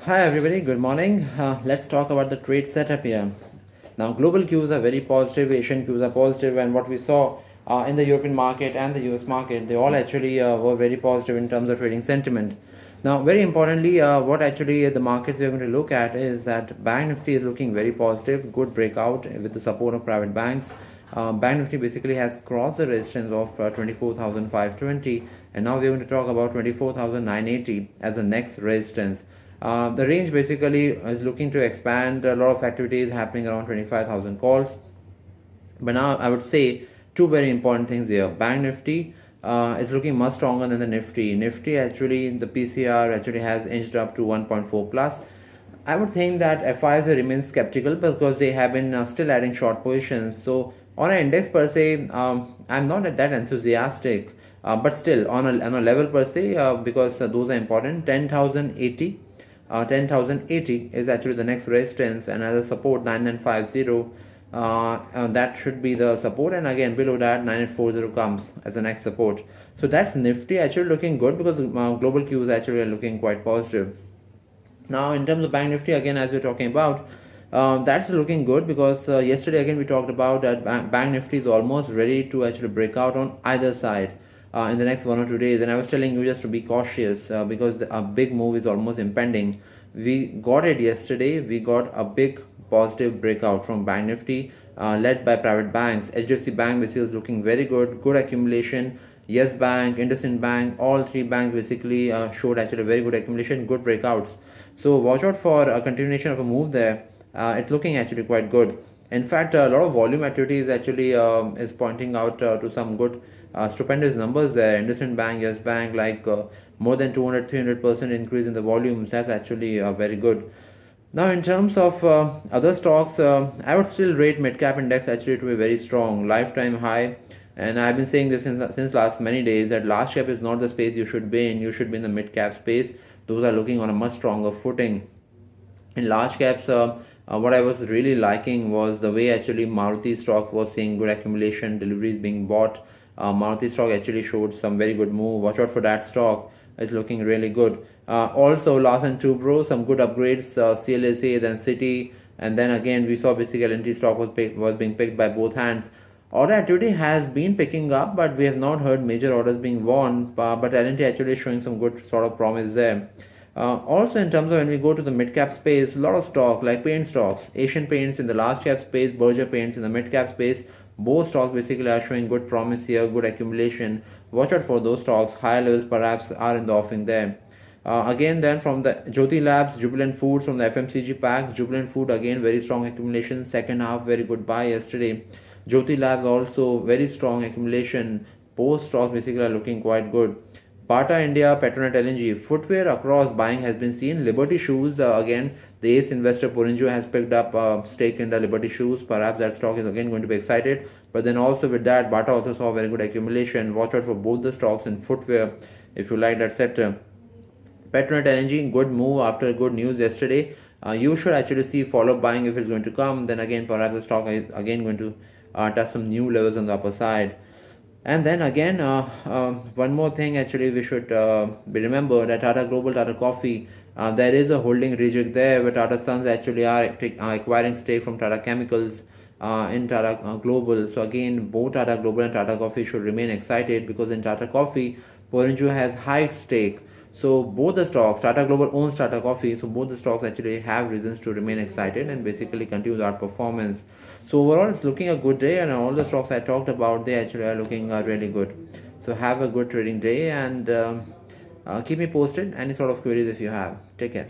Hi everybody, good morning. Let's talk about the trade setup here. Now, global cues are very positive, Asian cues are positive, and what we saw in the European market and the US market, they all actually were very positive in terms of trading sentiment. Now, very importantly, what actually the markets we're going to look at is that Bank Nifty is looking very positive, good breakout with the support of private banks. Bank Nifty basically has crossed the resistance of 24,520, and now we're going to talk about 24,980 as the next resistance. The range basically is looking to expand. A lot of activities happening around 25,000 calls. But now I would say two very important things here. Bank Nifty is looking much stronger than the Nifty. Nifty actually, the PCR actually has inched up to 1.4 plus. I would think that FIs remain skeptical because they have been still adding short positions. So on an index per se, I'm not that enthusiastic. But still on a level per se, because those are important. 10,080 is actually the next resistance, and as a support 9950, that should be the support, and again below that 9840 comes as the next support. So that's Nifty actually looking good because global cues actually are looking quite positive. Now in terms of Bank Nifty, again as we're talking about, that's looking good because yesterday again we talked about that Bank Nifty is almost ready to actually break out on either side in the next 1 or 2 days, and I was telling you just to be cautious because a big move is almost impending. We got it yesterday. We got a big positive breakout from Bank Nifty, led by private banks. HDFC Bank basically is looking very good, good accumulation. Yes Bank, IndusInd Bank, all three banks basically showed actually very good accumulation, good breakouts. So watch out for a continuation of a move there. It's looking actually quite good. In fact, a lot of volume activities actually is pointing out to some good stupendous numbers there. IndusInd Bank, Yes Bank, like more than 200-300% increase in the volumes. That's actually very good. Now, in terms of other stocks, I would still rate Midcap Index actually to be very strong, lifetime high. And I've been saying this since last many days that large cap is not the space you should be in. You should be in the mid cap space. Those are looking on a much stronger footing. In large caps, what I was really liking was the way actually Maruti stock was seeing good accumulation, deliveries being bought. Maruti stock actually showed some very good move. Watch out for that stock. It's looking really good. Also, Larsen Tubro, some good upgrades. CLSA, then City, and then again we saw basically LNT stock was being picked by both hands. Order activity has been picking up, but we have not heard major orders being won. But LNT actually is showing some good sort of promise there. Also, in terms of when we go to the mid cap space, a lot of stock like paint stocks, Asian Paints in the large cap space, Berger Paints in the mid cap space. Both stocks basically are showing good promise here, good accumulation. Watch out for those stocks. Higher levels perhaps are in the offing there. Again, then from the Jyoti Labs, Jubilant Foods from the FMCG pack. Jubilant Food again very strong accumulation. Second half very good buy yesterday. Jyoti Labs also very strong accumulation. Both stocks basically are looking quite good. Bata India, Petronet LNG, footwear across buying has been seen. Liberty Shoes, again, the ace investor Purinjo has picked up a stake in the Liberty Shoes. Perhaps that stock is again going to be excited. But then also with that, Bata also saw very good accumulation. Watch out for both the stocks in footwear if you like that sector. Petronet LNG, good move after good news yesterday. You should actually see follow-up buying if it's going to come. Then again, perhaps the stock is again going to touch some new levels on the upper side. And then again, one more thing actually we should be remember that Tata Global, Tata Coffee, there is a holding reject there where Tata Sons actually are acquiring stake from Tata Chemicals in Tata Global. So again, both Tata Global and Tata Coffee should remain excited because in Tata Coffee, Porinju has high stake. So both the stocks, Tata Global owns Tata Coffee, so both the stocks actually have reasons to remain excited and basically continue that performance. So overall, it's looking a good day, and all the stocks I talked about, they actually are looking really good. So have a good trading day, and keep me posted. Any sort of queries if you have. Take care.